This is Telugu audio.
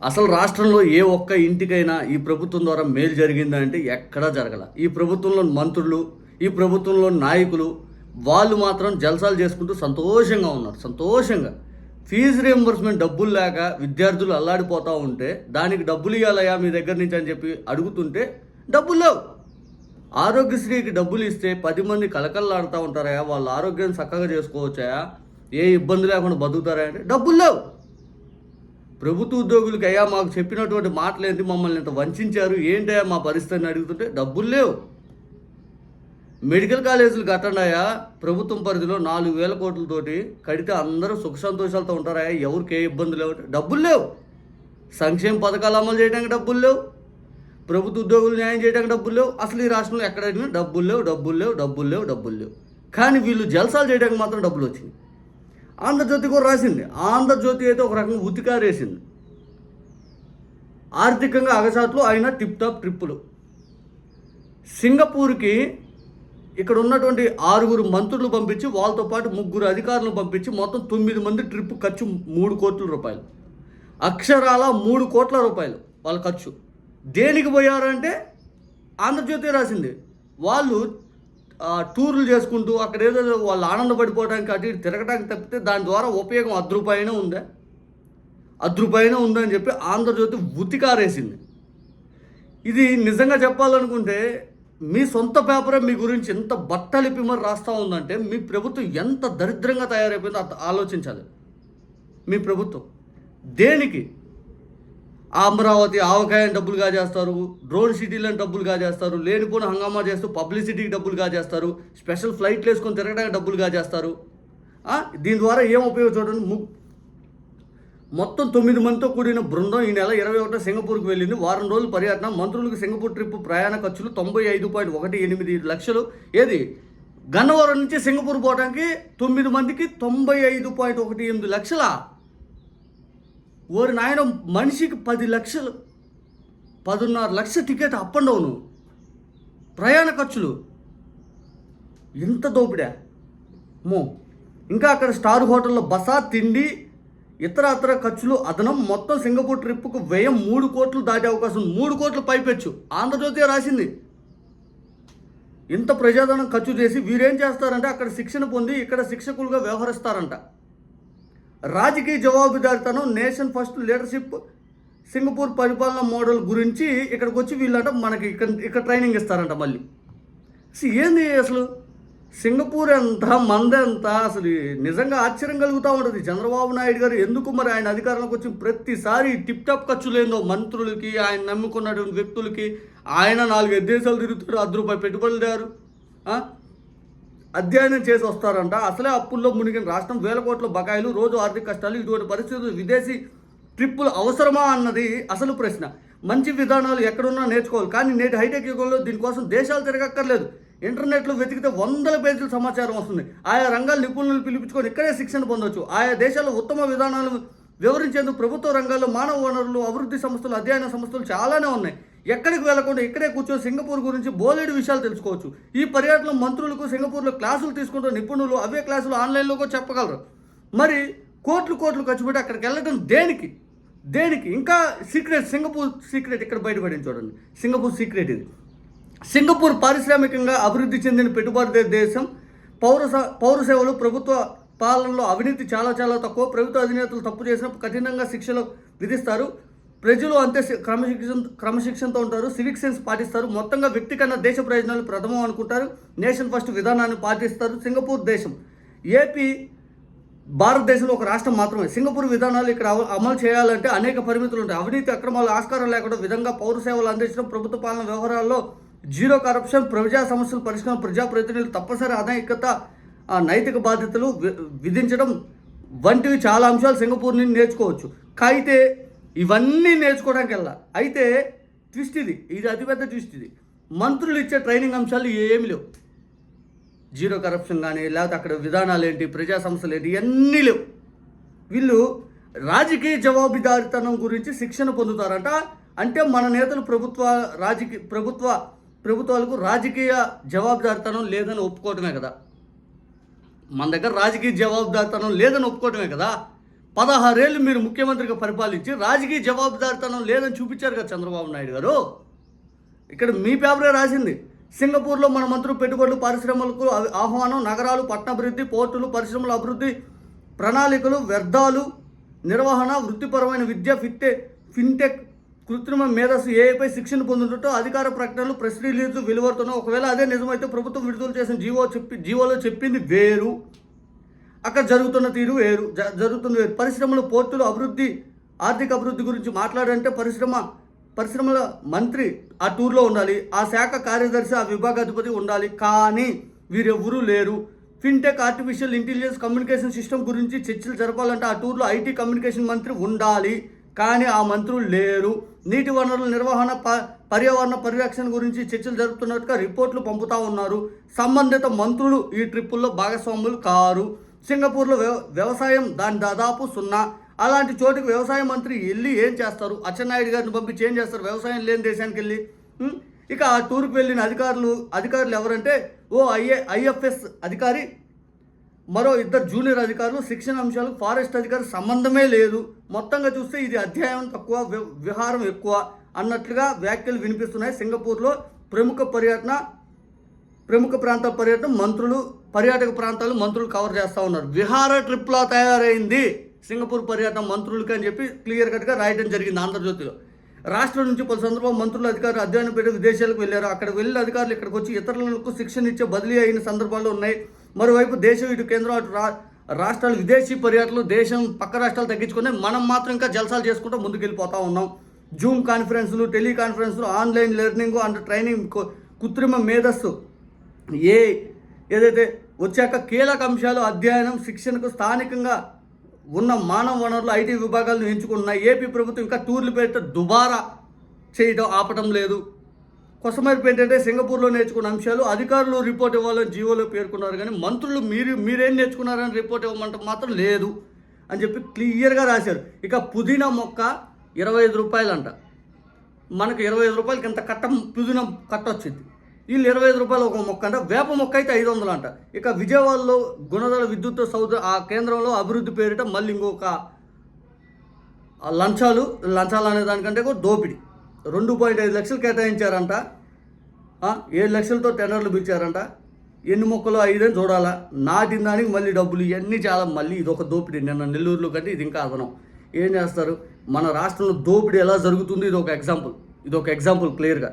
అసలు రాష్ట్రంలో ఏ ఒక్క ఇంటికైనా ఈ ప్రభుత్వం ద్వారా మేలు జరిగిందంటే ఎక్కడా జరగల. ఈ ప్రభుత్వంలో మంత్రులు, ఈ ప్రభుత్వంలో నాయకులు వాళ్ళు మాత్రం జల్సాలు చేసుకుంటూ సంతోషంగా ఉన్నారు. సంతోషంగా ఫీజు రియంబర్స్మెంట్ డబ్బులు లేక విద్యార్థులు అల్లాడిపోతూ ఉంటే దానికి డబ్బులు ఇవ్వాలయా మీ దగ్గర నుంచి అని చెప్పి అడుగుతుంటే డబ్బులు లేవు. ఆరోగ్యశ్రీకి డబ్బులు ఇస్తే 10 మంది కలకల్లాడుతూ ఉంటారయా, వాళ్ళ ఆరోగ్యాన్ని చక్కగా చేసుకోవచ్చాయా, ఏ ఇబ్బంది లేకుండా బతుకుతారా అంటే డబ్బులు లేవు. ప్రభుత్వ ఉద్యోగులకి అయ్యా మాకు చెప్పినటువంటి మాటలేంటి, మమ్మల్ని ఇంత వంచారు, ఏంటయ్యా మా పరిస్థితిని అడుగుతుంటే డబ్బులు లేవు. మెడికల్ కాలేజీలు కట్టండాయా, ప్రభుత్వం పరిధిలో 4,000 కోట్లతోటి కడితే అందరూ సుఖ సంతోషాలతో ఉంటారాయా, ఎవరికి ఏ ఇబ్బంది లేవు, డబ్బులు లేవు. సంక్షేమ పథకాలు అమలు చేయడానికి డబ్బులు లేవు, ప్రభుత్వ ఉద్యోగులు న్యాయం చేయడానికి డబ్బులు లేవు. అసలు ఈ రాష్ట్రంలో ఎక్కడైనా డబ్బులు లేవు, డబ్బులు లేవు, డబ్బులు లేవు, డబ్బులు లేవు. కానీ వీళ్ళు జల్సాలు చేయడానికి మాత్రం డబ్బులు వచ్చింది. ఆంధ్రజ్యోతి కూడా రాసింది. ఆంధ్రజ్యోతి అయితే ఒక రకంగా ఉతికారేసింది. ఆర్థికంగా అగసాట్లు అయినా టిప్ టాప్ ట్రిప్పులు. సింగపూర్కి ఇక్కడ ఉన్నటువంటి 6 మంత్రులు పంపించి వాళ్ళతో పాటు 3 అధికారులను పంపించి మొత్తం 9 మంది ట్రిప్ ఖర్చు 3 కోట్ల రూపాయలు. అక్షరాల 3 కోట్ల రూపాయలు వాళ్ళ ఖర్చు. దేనికి పోయారంటే ఆంధ్రజ్యోతి రాసింది. వాళ్ళు టూర్లు చేసుకుంటూ అక్కడ ఏదో వాళ్ళు ఆనందపడిపోవడానికి అటు ఇటు తిరగడానికి తప్పితే దాని ద్వారా ఉపయోగం రూపాయనే ఉందా, రూపాయనే ఉందని చెప్పి ఆంధ్రజ్యోతి ఉతికారేసింది. ఇది నిజంగా చెప్పాలనుకుంటే మీ సొంత పేపరే మీ గురించి ఎంత బట్టలిపి మరి రాస్తూ ఉందంటే మీ ప్రభుత్వం ఎంత దరిద్రంగా తయారైపోయిందో ఆలోచించాలి. మీ ప్రభుత్వం దేనికి అమరావతి ఆవకాయని డబ్బులు కాజేస్తారు, డ్రోన్ సిటీలను డబ్బులు కాజేస్తారు, లేనిపోయిన హంగామా చేస్తూ పబ్లిసిటీకి డబ్బులు కాజేస్తారు, స్పెషల్ ఫ్లైట్లు వేసుకొని తిరగడానికి డబ్బులు కాజేస్తారు. దీని ద్వారా ఏం ఉపయోగం చూడండి. మొత్తం 9 మందితో కూడిన బృందం ఈ నెల 21 సింగపూర్కి వెళ్ళింది. వారం రోజుల పర్యటన. మంత్రులకు సింగపూర్ ట్రిప్ ప్రయాణ ఖర్చులు 95.18 లక్షలు. ఏది గన్నవరం నుంచి సింగపూర్ పోవడానికి 9 మందికి 95.18 లక్షల. ఓరి నాయన, మనిషికి 10 లక్షలు, 10.5 లక్షల టికెట్ అప్ అండ్ డౌను, ప్రయాణ ఖర్చులు. ఎంత దోపిడా మో. ఇంకా అక్కడ స్టార్ హోటల్లో బస, తిండి, ఇతర ఖర్చులు అదనం. మొత్తం సింగపూర్ ట్రిప్కు వ్యయం 3 కోట్లు దాటే అవకాశం. 3 కోట్లు పైపెచ్చు. ఆంధ్రజ్యోతి రాసింది. ఇంత ప్రజాధనం ఖర్చు చేసి వీరేం చేస్తారంటే అక్కడ శిక్షణ పొంది ఇక్కడ శిక్షకులుగా వ్యవహరిస్తారంట. రాజకీయ జవాబుదారితనం, నేషన్ ఫస్ట్ లీడర్షిప్, సింగపూర్ పరిపాలన మోడల్ గురించి ఇక్కడికి వచ్చి వీళ్ళంట మనకి ఇక్కడ ట్రైనింగ్ ఇస్తారంట. మళ్ళీ ఏంది అసలు సింగపూర్ ఎంత, మందెంత, అసలు నిజంగా ఆశ్చర్యం కలుగుతూ ఉంటుంది. చంద్రబాబు నాయుడు గారు ఎందుకు మరి ఆయన అధికారంలోకి వచ్చి ప్రతిసారి టిప్ టాప్ ఖర్చులు ఏందో మంత్రులకి, ఆయన నమ్ముకున్నటువంటి వ్యక్తులకి. ఆయన 4-5 దేశాలు తిరుగుతారు, రూపాయలు పెట్టుబడులు దారు అధ్యయనం చేసి వస్తారంట. అసలే అప్పుల్లో మునిగిన రాష్ట్రం, 1000 కోట్ల బకాయిలు, రోజు ఆర్థిక కష్టాలు. ఇటువంటి పరిస్థితులు విదేశీ ట్రిప్పులు అవసరమా అన్నది అసలు ప్రశ్న. మంచి విధానాలు ఎక్కడున్నా నేర్చుకోవాలి, కానీ నేటి హైటెక్ యుగంలో దీనికోసం దేశాలు తిరగక్కర్లేదు. ఇంటర్నెట్లో వెతికితే 100 పేజీల సమాచారం వస్తుంది. ఆయా రంగాల నిపుణులను పిలిపించుకొని ఇక్కడే శిక్షణ పొందవచ్చు. ఆయా దేశాల్లో ఉత్తమ విధానాలు వివరించేందుకు ప్రభుత్వ రంగాల్లో మానవ వనరులు, అభివృద్ధి సంస్థలు, అధ్యయన సంస్థలు చాలానే ఉన్నాయి. ఎక్కడికి వెళ్లకుండా ఇక్కడే కూర్చొని సింగపూర్ గురించి బోలెడు విషయాలు తెలుసుకోవచ్చు. ఈ పర్యటనలో మంత్రులకు సింగపూర్లో క్లాసులు తీసుకుంటున్న నిపుణులు అవే క్లాసులు ఆన్లైన్లో కూడా చెప్పగలరు. మరి కోట్లు ఖర్చు పెట్టి అక్కడికి వెళ్ళడం దేనికి? ఇంకా సీక్రెట్, సింగపూర్ సీక్రెట్ ఇక్కడ బయటపడింది చూడండి. సింగపూర్ సీక్రెట్ ఇది. సింగపూర్ పారిశ్రామికంగా అభివృద్ధి చెందిన పెట్టుబడిదారు దేశం. పౌర సేవలు, ప్రభుత్వ పాలనలో అవినీతి చాలా తక్కువ. ప్రభుత్వ అధినేతలు తప్పు చేసిన కఠినంగా శిక్షలు విధిస్తారు. ప్రజలు అంతే క్రమశిక్షణతో ఉంటారు, సివిక్ సెన్స్ పాటిస్తారు. మొత్తంగా వ్యక్తి కన్నా దేశ ప్రయోజనాలు ప్రథమం అనుకుంటారు. నేషన్ ఫస్ట్ విధానాన్ని పాటిస్తారు. సింగపూర్ దేశం, ఏపీ భారతదేశంలో ఒక రాష్ట్రం మాత్రమే. సింగపూర్ విధానాలు ఇక్కడ అమలు చేయాలంటే అనేక పరిమితులు ఉంటాయి. అవినీతి అక్రమాలు ఆస్కారం లేకుండా విధంగా పౌర సేవలు అందించడం, ప్రభుత్వ పాలన వ్యవహారాల్లో జీరో కరప్షన్, ప్రజా సమస్యల పరిష్కారం, ప్రజాప్రతినిధులు తప్పనిసరి ఆదాయకత, నైతిక బాధ్యతలు విధించడం వంటివి చాలా అంశాలు సింగపూర్ నుంచి నేర్చుకోవచ్చు. అయితే ఇవన్నీ నేర్చుకోవడానికి వెళ్ళా. అయితే ట్విస్ట్ ఇది అతిపెద్ద ట్విస్ట్. ఇది మంత్రులు ఇచ్చే ట్రైనింగ్ అంశాలు ఏమి లేవు. జీరో కరప్షన్ కానీ, లేకపోతే అక్కడ విధానాలు ఏంటి, ప్రజా సమస్యలు ఏంటి, ఇవన్నీ లేవు. వీళ్ళు రాజకీయ జవాబుదారితనం గురించి శిక్షణ పొందుతారంట. అంటే మన నేతలు ప్రభుత్వాలకు రాజకీయ జవాబుదారితనం లేదని ఒప్పుకోవటమే కదా. మన దగ్గర రాజకీయ జవాబుదారితనం లేదని ఒప్పుకోవటమే కదా. 16 ఏళ్ళు మీరు ముఖ్యమంత్రిగా పరిపాలించి రాజకీయ జవాబుదారితనం లేదని చూపించారు కదా చంద్రబాబు నాయుడు గారు. ఇక్కడ మీ పేపరే రాసింది. సింగపూర్లో మన మంత్రులు పెట్టుబడులు, పరిశ్రమలకు ఆహ్వానం, నగరాలు, పట్టణాభివృద్ధి, పోర్టులు, పరిశ్రమల అభివృద్ధి ప్రణాళికలు, వ్యర్థాలు నిర్వహణ, వృత్తిపరమైన విద్య, ఫిన్టెక్, కృత్రిమ మేధస్సు ఏఐపై శిక్షణ పొందుతుంటూ అధికార ప్రకటనలు, ప్రెస్ రిలీజ్ వెలువడుతున్నాయి. ఒకవేళ అదే నిజమైతే ప్రభుత్వం విడుదల చేసిన జీవోలో చెప్పింది వేరు, అక్కడ జరుగుతున్న తీరు వేరు, జరుగుతుంది వేరు. పరిశ్రమలు, పోర్టులు అభివృద్ధి, ఆర్థిక అభివృద్ధి గురించి మాట్లాడంటే పరిశ్రమల మంత్రి ఆ టూర్లో ఉండాలి, ఆ శాఖ కార్యదర్శి, ఆ విభాగాధిపతి ఉండాలి. కానీ వీరెవ్వరూ లేరు. Fintech, artificial intelligence, communication system గురించి చర్చలు జరపాలంటే ఆ టూర్లో ఐటీ కమ్యూనికేషన్ మంత్రి ఉండాలి. కానీ ఆ మంత్రులు లేరు. నీటి వనరుల నిర్వహణ, పర్యావరణ పరిరక్షణ గురించి చర్చలు జరుపుతున్నట్టుగా రిపోర్ట్లు పంపుతా ఉన్నారు. సంబంధిత మంత్రులు ఈ ట్రిప్పుల్లో భాగస్వాములు కారు. సింగపూర్లో వ్యవసాయం దాదాపు 0. అలాంటి చోటుకి వ్యవసాయ మంత్రి వెళ్ళి ఏం చేస్తారు? అచ్చెన్నాయుడు గారిని పంపించి ఏం చేస్తారు వ్యవసాయం లేని దేశానికి వెళ్ళి? ఇక ఆ టూర్కి వెళ్ళిన అధికారులు ఎవరంటే ఐఎఫ్ఎస్ అధికారి, మరో 2 జూనియర్ అధికారులు, శిక్షణ అంశాలకు ఫారెస్ట్ అధికారి సంబంధమే లేదు. మొత్తంగా చూస్తే ఇది అధ్యాయం తక్కువ, విహారం ఎక్కువ అన్నట్లుగా వ్యాఖ్యలు వినిపిస్తున్నాయి. సింగపూర్లో ప్రముఖ ప్రాంతాల పర్యాటక ప్రాంతాలు మంత్రులు కవర్ చేస్తూ ఉన్నారు. విహార ట్రిప్లా తయారైంది సింగపూర్ పర్యటన మంత్రులకి అని చెప్పి క్లియర్ కట్గా రాయడం జరిగింది ఆంధ్రజ్యోతిలో. రాష్ట్రం నుంచి పలు సందర్భాలు మంత్రులు, అధికారులు అధ్యయనం పెట్టి విదేశాలకు వెళ్ళారు. అక్కడ వెళ్ళిన అధికారులు ఇక్కడికి వచ్చి ఇతరులకు శిక్షణ ఇచ్చే బదిలీ అయిన సందర్భాలు ఉన్నాయి. మరోవైపు దేశం ఇటు కేంద్రం అటు రాష్ట్రాలు విదేశీ పర్యటనలు, దేశం పక్క రాష్ట్రాలు తగ్గించుకుని మనం మాత్రం ఇంకా జల్సాలు చేసుకుంటూ ముందుకెళ్ళిపోతూ ఉన్నాం. జూమ్ కాన్ఫరెన్సులు, టెలికాన్ఫరెన్సులు, ఆన్లైన్ లెర్నింగ్ అండ్ ట్రైనింగ్, కృత్రిమ మేధస్సు ఏదైతే వచ్చాక కీలక అంశాలు అధ్యయనం, శిక్షణకు స్థానికంగా ఉన్న మానవ వనరులు, ఐటీ విభాగాలను ఎంచుకున్నాయి. ఏపీ ప్రభుత్వం ఇంకా టూర్లు పెడితే దుబారా చేయడం ఆపటం లేదు. కొసమెరుపు ఏంటంటే సింగపూర్లో నేర్చుకున్న అంశాలు అధికారులు రిపోర్ట్ ఇవ్వాలని జీవోలో పేర్కొన్నారు. కానీ మంత్రులు మీరేం నేర్చుకున్నారని రిపోర్ట్ ఇవ్వమంటే మాత్రం లేదు అని చెప్పి క్లియర్గా రాశారు. ఇక పుదీనా మొక్క 25 రూపాయలు అంట. మనకు 25 రూపాయలకి ఇంత పుదీనా కట్ట వచ్చింది. వీళ్ళు 25 రూపాయలు ఒక మొక్క అంట. వేప మొక్క అయితే 500 అంట. ఇక విజయవాడలో గుణదల విద్యుత్ సౌధ ఆ కేంద్రంలో అభివృద్ధి పేరిట మళ్ళీ ఇంకొక లంచాలు అనే దానికంటే కూడా దోపిడీ. 2.5 లక్షలు కేటాయించారంట. 7 లక్షలతో టెండర్లు పిలిచారంట. ఎన్ని మొక్కలు 5 అని చూడాలా, నాటిన దానికి మళ్ళీ డబ్బులు, ఇవన్నీ చాలా మళ్ళీ ఇదొక దోపిడీ. నిన్న నెల్లూరులో కంటే ఇది ఇంకా అదనం. ఏం చేస్తారు? మన రాష్ట్రంలో దోపిడీ ఎలా జరుగుతుంది ఇది ఒక ఎగ్జాంపుల్ క్లియర్గా.